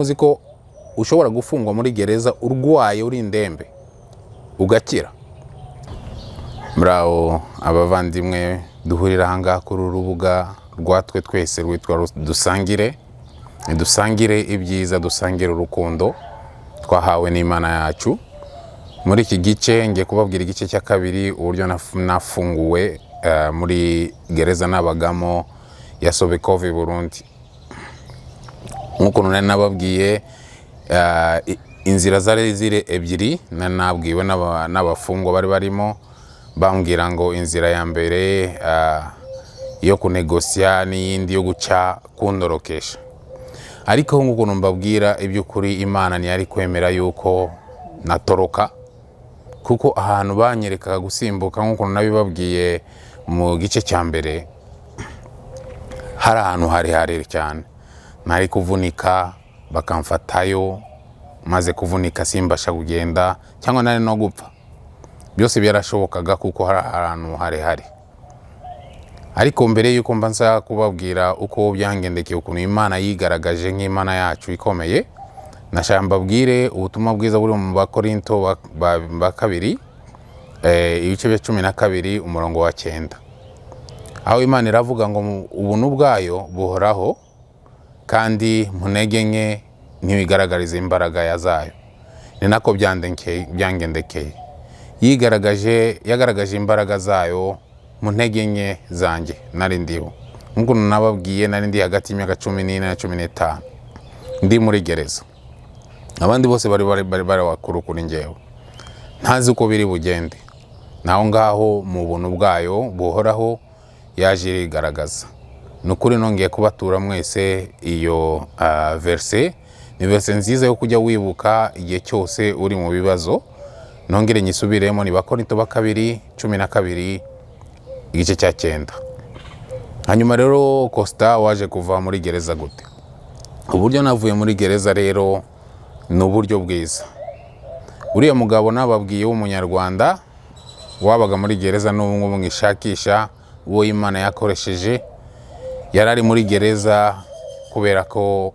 uzi ko ushobora gufungwa muri gereza urwaye uri indembe ugakira. Muraho abavandimwe duhurira ahangaha kuri urubuga rwatwe twese rwitwa dusangire ibyiza, dusangire urukundo twahawe n'Imana yacu. Muri iki gice ngiye kubabwira igice cya kabiri, uburyo nafunguwe muri gereza nabagamo ya Sobekov Burundi. Nkuko nari nababwiye, inzira zari zire ebyiri nabwiwe n'abafungwa bari barimo. Bambwira ngo inzira ya mbere yo kunegosya n'iyindi yo guca kundorokesha, ariko nkuko mbabwira iby'ukuri Imana ntiyari kwemera yuko natoroka, kuko ahantu banyerekaga gusimbuka nkuko nabibabwiye mu gice cya mbere hari ahantu harehare cyane, nari kuvunika bakamfatayo, maze kuvunika simbasha kugenda cyangwa nari no gupfa. Byose byarashobokaga kuko hari ahantu harehare. Ariko mbere yuko mbanza kubabwira uko byangendekeye, ukuntu Imana yigaragaje nk'Imana yacu ikomeye, nashaka mbabwire ubutumwa bwiza buri mu Bakorinto ba kabiri, ibice bya 12 umurongo wa 9, aho Imana iravuga ngo ubuntu bwayo buhoraho kandi ntege nke ntibigaragariza imbaraga zayo. Ni nako byangendekeye. Yagaragaje imbaraga zayo mu ntege nke zanjye nari ndiho. Nkuko nababwiye, nari ndi hagati y'imyaka 14 na 15 ndi muri gereza. Abandi bose bari bakuru kuri njyewe, ntazi uko biri bugende. Naho ngaho mu buntu bwayo buhoraho yaje igaragaza. Nukuri nongeye kubatura mwese iyo verse. Ni verse nziza yo kujya wibuka igihe cyose uri mu bibazo. Nongere nyisubiremo, ni Bakorinto ba kabiri 12 igice cya 9. Hanyuma rero Costa waje kuva muri gereza gute? Uburyo navuye muri gereza rero ni uburyo bwiza. Uriya mugabo nababwiye w'umunyarwanda wabaga muri gereza n'ubungu mwishakisha uwo Imana yakoresheje, yarari muri gereza kubera ko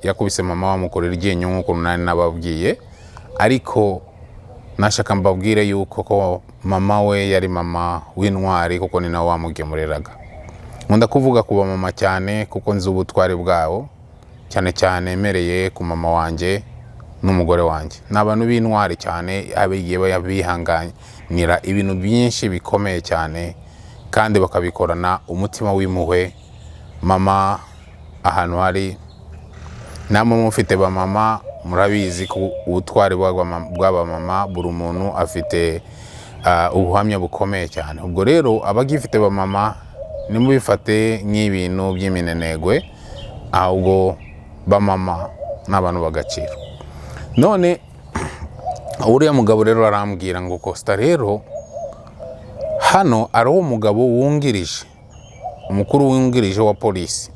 yakubise mama wamukorera iryinyo nkuko nari nababwiye. Ariko nashaka mbabwire yuko ko mama we yari mama w'intwari, kuko ni nawe wamugemuriraga. Nkunda kuvuga kuba mama cyane kuko nzi ubutwari bwabo, cyane cyane mereye ku mama wanje n'umugore wanje. N'abantu b'intwari cyane, abigiye bihanganira ibintu byinshi bikomeye cyane kandi bakabikorana umutima w'impuhwe. Mama ahantu hari namwe mufite ba mama, murabizi ko ubutwari bw'aba mama buri umuntu afite ubuhamya bukomeye cyane. Ubwo rero abagifite ba mama nimubifate nk'ibintu by'iminenegwe, ahubwo ba mama n'abantu bagaciro. None uriya mugabo rero arambwira ngo Costa, rero hano ari umugabo wungirije, umukuru wungirije wa polisi.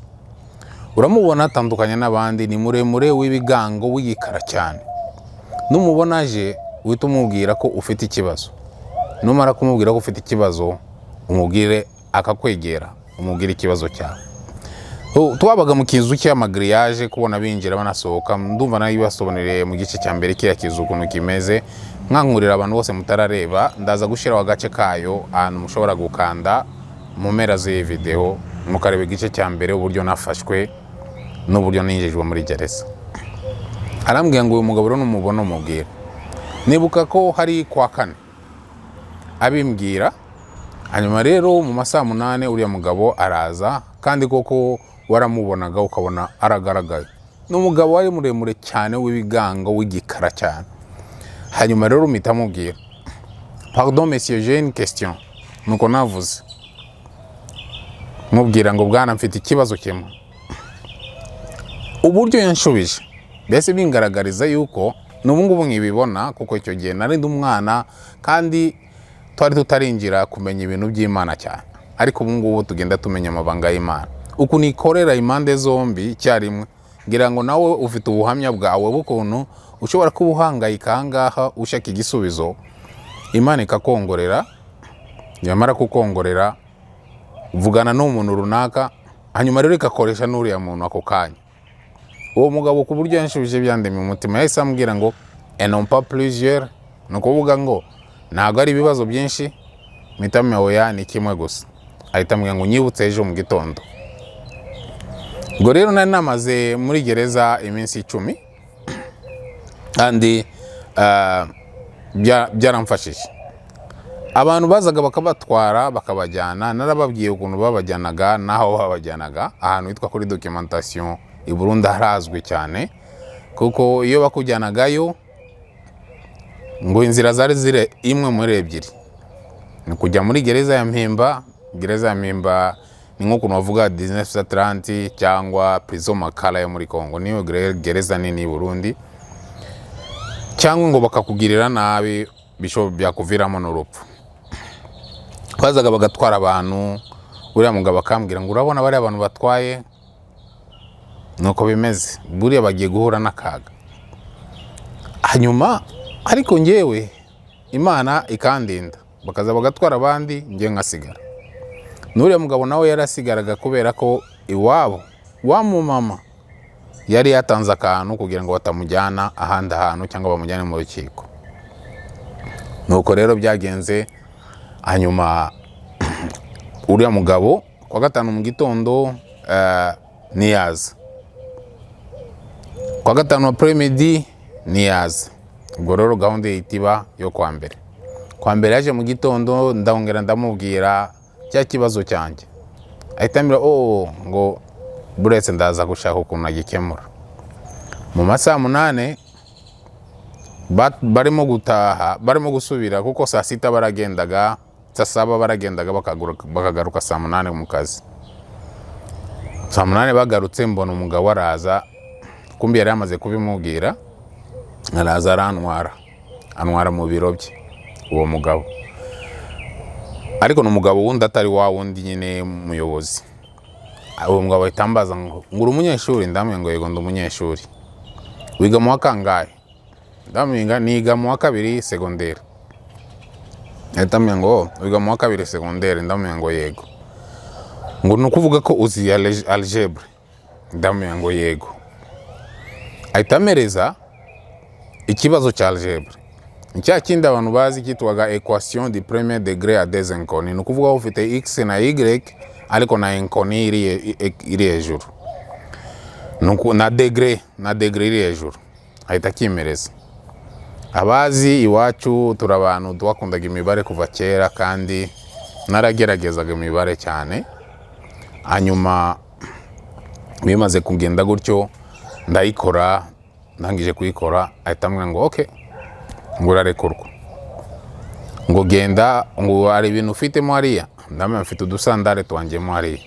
Uramubona atandukanye n'abandi, ni muremure w'ibigango w'igikara cyane. Numubona aje uhita umubwira ko ufite ikibazo. Numara kumubwira ko ufite ikibazo, umubwire akakwegera, umubwire ikibazo cyawe. Twabaga mu kizu cy'amagriage, kubona binjira banasohoka. Ndumva nayo basobanuriye mu gice cya mbere kiriya kizu ukuntu kimeze. Nkankurira abantu bose mutarareba, ndaza gushyiraho agace kayo ahantu mushobora gukanda mu mpera z'iyi video, mukareba igice cya mbere uburyo nafashwe n'uburyo ninjijwe muri gereza. Arambwira ngo uyu mugabo rero numubona umubwira. Nibuka ko hari kwa 4 abimbwira. Hanyuma rero mu masaha 8 uriya mugabo araza, kandi koko waramubonaga ukabona aragaragaye. N'umugabo wari muremure cyane w'ibigango w'igikara cyane. Hanyuma rero mpita mubwira, pardon monsieur, j'ai une question. Nuko navuze mubwira ngo bwana, mfite ikibazo kimwe. Uburyo yanshubije mbese bingaragariza yuko n'ubungubu nkibibona, kuko icyo gihe nari ndi umwana kandi twari tutarinjira kumenya ibintu by'Imana cyane. Ariko ubungubu tugenda tumenya amabanga y'Imana, uku nikorera impande zombi icyarimwe. Ngira ngo nawe ufite ubuhamya bwawe bukuntu ushobora kuba uhangayika ahangaha ushaka igisubizo, Imana ikakongorera. Yamara kukongorera uvugana n'umuntu runaka, hanyuma rero ikakoresha n'uriya muntu ako kanya. uwo mugabo ku buryo yanshubije byandemye umutima yahise ambwira ngo et non pas plusieurs, ni ukuvuga ngo ntabwo ari ibibazo byinshi, mpitamo oya ni kimwe gusa. Ahita ambwira ngo nyibutse ejo mu gitondo. Ubwo rero nari namaze muri gereza iminsi 10 kandi byaramfashije. Abantu bazaga bakabatwara bakabajyana, narababwiye ukuntu babajyanaga naho babajyanaga ahantu hitwa kuri documentation i Burundi harazwi cyane, kuko iyo bakujyanagayo ngo inzira zari zire imwe muri ebyiri, ni kujya muri gereza ya Mpimba. Gereza ya Mpimba ni nk'ukuntu bavuga 1930 cyangwa prison Makala yo muri Kongo, niyo gereza nini i Burundi, cyangwa ngo bakakugirira nabi bisho byakuviramo n'urupfu. Bazaga bagatwara abantu, uriya mugabo akambwira ngo urabona bari abantu batwaye nuko bimeze, buriya bagiye guhura n'akaga. Hanyuma ariko ngewe Imana ikandinda, bakaza bagatwara abandi nge ngasigara. N'uriya mugabo nawe yarasigaraga kubera ko iwabo wa mu mama yari yatanze akantu kugira ngo batamujyana ahandi hantu cyangwa bamujyane mu rukiko. Nuko rero byagenze. Hanyuma uriya mugabo kwa gatanu mu gitondo niyaza, kwa gatanu après-midi niyaza. Ubwo rero gahunda yitiba yo kwa mbere yaje mu gitondo, ndongera ndamubwira cya kibazo cyanjye. Ahita ambwira ngo buretse ndaza gushaka ukuntu agikemura. Mu masaha 8 barimo gutaha, barimo gusubira kuko saa 6 baragendaga, saa 7 baragendaga bakagaruka saa 8 mu kazi. Saa 8 bagarutse mbona umugabo araza, kumbi yari yamaze kubimubwira, araza antwara mu biro bye uwo mugabo. Ariko ni umugabo wundi atari wa wundi nyine umuyobozi. Uwo mugabo itambaza ngo uri umunyeshuri? Ndamwe ngo yego ndi umunyeshuri. Wiga mu wa kangahe? Ndamwinga niga mu wa 2 secondaire. Ndamwe ngo wiga mu wa 2 secondaire? Ndamwe ngo yego. Ngo nukuvuga ko uzi algebra? Ndamwe ngo yego. Ahitamereza ikibazo cya algebra. Icya kindi abantu bazi kitwaga equation du premier degré à des inconnus, ni ukuvuga ufite x na y ariko na inconnue iri hejuru, na degré iri hejuru. Ahita akimereza. Abazi iwacu turi abantu twakundaga imibare kuva kera kandi narageragezaga imibare cyane. Hanyuma bimaze kugenda gutyo ndayikora, ndangije kuyikora. Ahita ambwira ngo okay, ngo urarekurwa, ngo genda, ngo ari ibintu ufitemo hariya. Ndamwe mfite udusandare twanjemo hariya.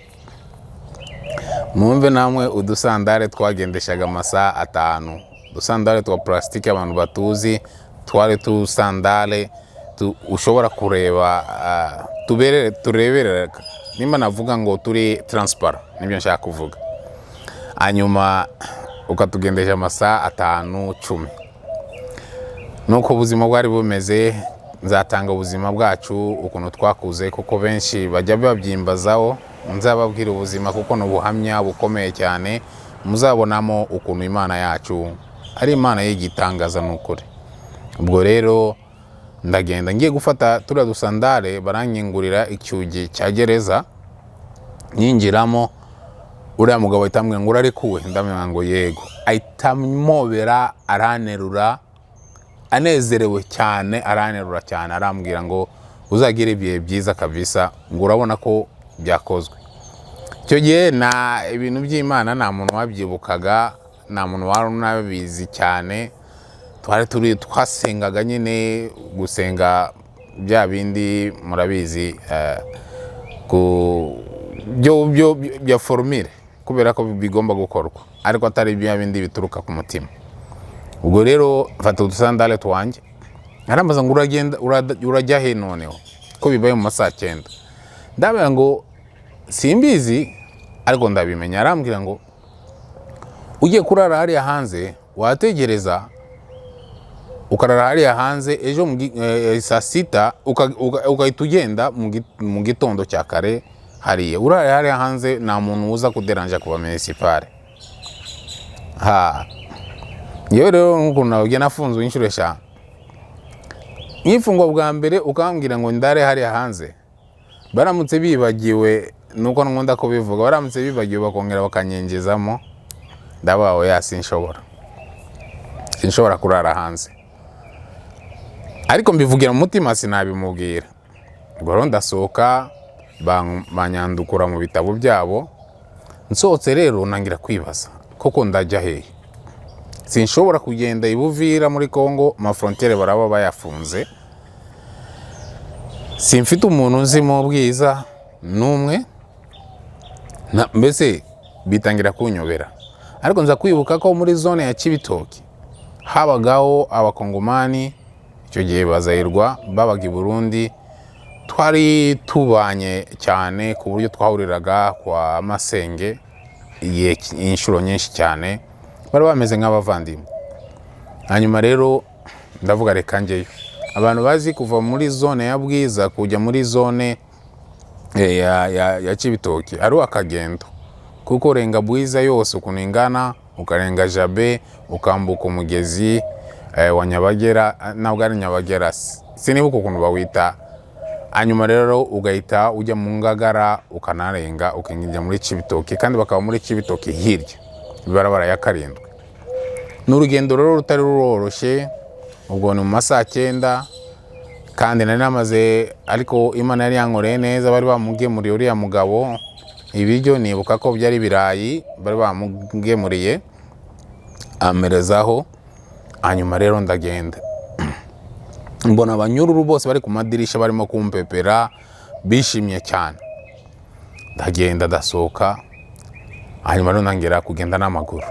Mwumve namwe udusandare twagendeshaga amasaha 5, udusandare twa plastique abantu batuzi, twari tusandare ushobora kureba tureberera, nimba navuga ngo turi transparent, nibyo nshaka kuvuga. Hanyuma ukatugendesha amasaha 5-10. Nuko ubuzima bwari bumeze. Nzatanga ubuzima bwacu ukuntu twakuze, kuko benshi bajya babyimbazaho. Nzababwira ubuzima kuko n'ubuhamya bukomeye cyane, muzabonamo ukuntu Imana yacu ari Imana y'igitangaza n'ukuri. Ubwo rero ndagenda ngiye gufata turiya dusandare, baranyingurira icyugi cya gereza, nyinjiramo. Uriya mugabo ahitambwira ngo urarekuwe? Ndamwira ngo yego. Ahitamobera, aranerura, anezerewe cyane, aranerura cyane, arambwira ngo uzagira ibihe byiza kabisa, ngo urabona ko byakozwe. Icyo gihe na ibintu by'Imana nta muntu wabyibukaga, nta muntu wari unabizi cyane. Twari twasengaga nyine, gusenga bya bindi murabizi, bya formule, kubera ko bigomba gukorwa, ariko atari bya bindi bituruka ku mutima. Ubwo rero fata udusandale twanjye, arambaza ngo urajya he noneho ko bibaye mu masaha 9? Ndabira ngo simbizi, ariko ndabimenya. Arambwira ngo ugiye kurara hariya hanze, wategereza ukarara hariya hanze, ejo saa 6 ukahita ugenda mu gitondo cya kare hariya. Urara hariya hanze, nta muntu uza kuderanja kuba municipal. yewe rero nk'ukuntu nawe nafunzwe inshuro 5 nk'ifungwa bwa mbere ukambwira ngo ndare hari hanze, baramutse bibagiwe nuko nkunda kubivuga, baramutse bibagiwe bakongera bakanyengezamo, ndabawe sinshobora kurara hanze. Ariko mbivugira mu mutima sinabimubwira. Ubwo rero ndasohoka banyandukura mu bitabo byabo. Nsohotse rero nangira kwibaza koko ndajya hehe. Sinshobora kugenda ibuvira muri Kongo, ma frontiere baraba bayafunze. Simfite umuntu nzi mu bwiza numwe, mbese bitangira kunyobera. Ariko nza kwibuka ko muri zone ya Cibitoki habagaho abakongomani, icyo gihe bazayirwa babaga i Burundi, twari tubanye cyane ku buryo twahuriraga kwa Masenge inshuro nyinshi cyane, bari bameze nk'abavandimwe. Hanyuma rero ndavuga reka njyeyo. Abantu bazi kuva muri zone ya Bwiza kujya muri zone ya Cibitoki ari akagendo, kuko renga Bwiza yose ukuntu ingana, ukarenga Jabe, ukambuka umugezi wa Nyabagera, nabwo ari Nyabagera sinibuka ukuntu bawita. Hanyuma rero ugahita ujya mu Ngagara, ukanarenga ukinjira muri Cibitoki, kandi bakaba muri Cibitoki hirya ibarabara ya 7. N'urugendo rero rutari ruroroshye. Ubwo ni mu masaha 9, kandi nari namaze, ariko Imana yari yankoreye neza, bari bamugemuriye uriya mugabo ibiryo, nibuka ko byari birayi bari bamugemuriye amerezaho. Hanyuma rero ndagenda, mbona abanyururu bose bari ku madirisha barimo kumpepera bishimye cyane. Ndagenda ndasohoka, hanyuma rero ntangira kugenda n'amaguru.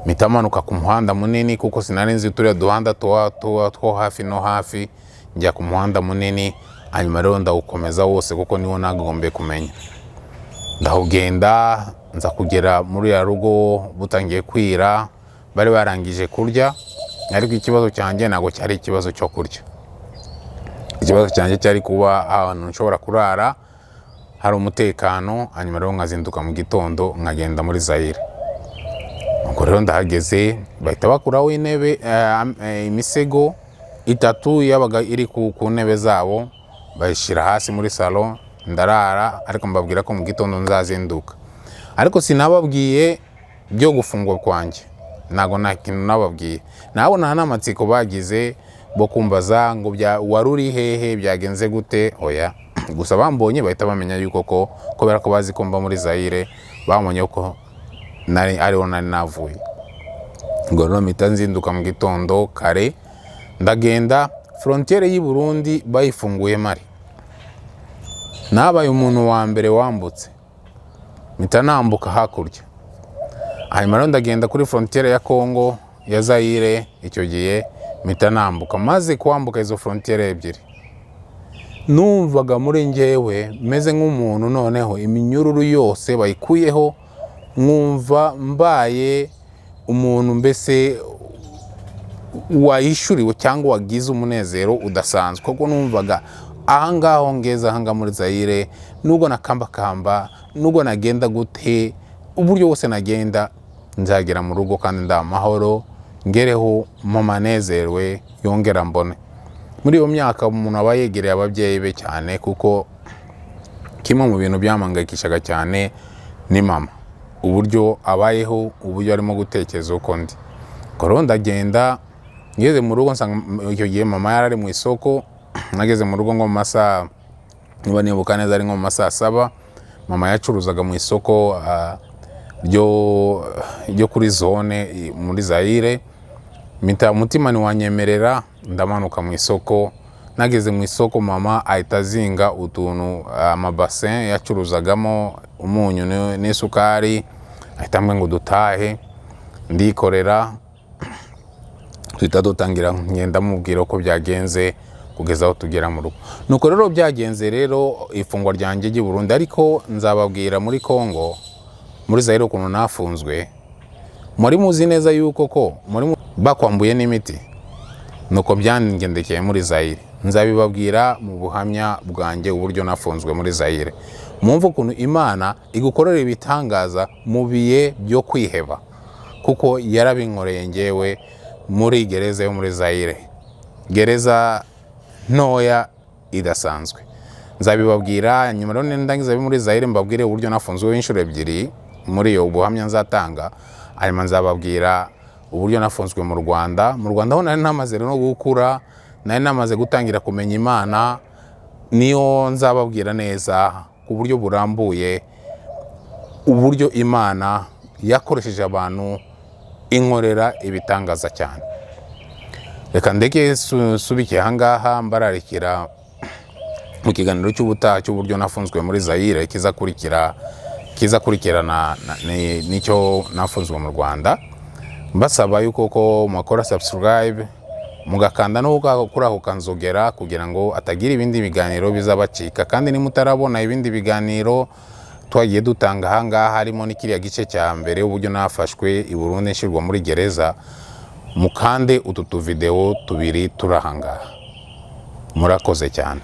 Mitamanuka ku muhanda munini, kuko sinari nzi turiya duhanda two hafi no hafi, njya ku muhanda munini. Hanyuma rero ndawukomeza wose kuko niwo nagombe kumenya. Ndahugenda nza kugera muri ya rugo butangiye kwira, bari barangije kurya. Ariko ikibazo cyanjye ntago cyari ikibazo cyo kurya. Ikibazo cyanjye cyari kuba ahantu nshobora kurara hari umutekano. Hanyuma rero nkazinduka mu gitondo nkagenda muri Zaire. Ubwo rero ndahageze, bahita bakuraho intebe, imisego 3 yabaga iri ku ntebe zabo, bayishira hasi muri salon. Ndarara, ariko mbabwira ko mu gitondo nzazinduka. Ariko sinababwiye byo gufungwa kwanjye, ntago nta kintu nababwiye. Nabo nta n'amatsiko bagize bo kumbaza ngo waruri hehe, byagenze gute. Oya, gusa bambonye bahita bamenya yuko ko kubera ko bazi ko mba muri Zaire, bamenye ko ariho nari navuye. Ngo rero mpita nzinduka mu gitondo kare, ndagenda. Frontiere y'u Burundi bayifunguye mari, nabaye umuntu wa mbere wambutse, mpita nambuka hakurya. Hanyuma rero ndagenda kuri frontiere ya Kongo ya Zaire. Icyo gihe mpita nambuka. Maze kwambuka izo frontiere ebyiri, numvaga muri njyewe meze nk'umuntu noneho iminyururu yose bayikuyeho, nkumva mbaye umuntu mbese wayishuriwe cyangwa wagize umunezero udasanzwe. Kuko numvaga ahangaho ngeze ahanga muri Zaire, nubwo nakambakamba, nubwo nagenda gute, uburyo bose nagenda, nzagera mu rugo kandi ndamahoro, ngereho mu manezerwe yongera mbone. Muri iyo myaka umuntu aba yegereye ababyeyi be cyane, kuko kimwe mu bintu byamangayikishaga cyane ni mama, uburyo abayeho, uburyo arimo gutekereza uko ndi. Rero ndagenda, ngeze mu rugo nsanga icyo gihe mama yarari mu isoko. Nageze mu rugo ngo mu masaha, niba nibuka neza ari nko mu masaha 7. Mama yacuruzaga mu isoko ryo kuri zone muri Zaire. Mpita umutima ntiwanyemerera, ndamanuka mu isoko. Nageze mu isoko, mama ahita azinga utuntu, amabassin yacuruzagamo umunyu n'isukari, ahita ambwira ngo dutahe. Ndikorera, tuhita dutangira ngenda mubwira uko byagenze kugeza aho tugera mu rugo. Nuko rero byagenze rero ifungwa ryanjye ry'i Burundi. Ariko nzababwira muri Kongo, muri Zaire ukuntu nafunzwe. Muri muzi neza yuko ko muri bakwambuye n'imiti. Nuko byangendekeye muri Zaire. Nzabibabwira mu buhamya bwanjye uburyo nafunzwe muri Zaire. Mwumva ukuntu Imana igukorera ibitangaza mu bihe byo kwiheba. kuko yarabinkoreye ngewe muri gereza yo muri Zaire, gereza ntoya idasanzwe. Nzabibabwira nyuma rero ndangiza muri Zaire, mbabwire uburyo nafunzwe inshuro ebyiri muri iyo buhamya nzatanga. Hanyuma nzababwira uburyo nafunzwe mu Rwanda. Mu Rwanda ho nari namaze no gukura, nari namaze gutangira kumenya Imana, niyo nzababwira neza ku buryo burambuye uburyo Imana yakoresheje abantu inkorera ibitangaza cyane. Reka ndeke subike ahangaha, mbararikira mu kiganiro cy'ubutaha cy'uburyo nafunzwe muri Zaire kizakurikirana nicyo nafunzwe mu Rwanda. Mbasaba yuko ko mukora subscribe, mugakanda no kuri ako kanzogera kugira ngo atagira ibindi biganiro bizabacika. Kandi nimutarabona ibindi biganiro twagiye dutanga ahangaha, harimo n'ikiriya gice cya mbere uburyo nafashwe i Burundi nshyirwa muri gereza, mukande utu tuvideo tubiri turahangaha. Murakoze cyane.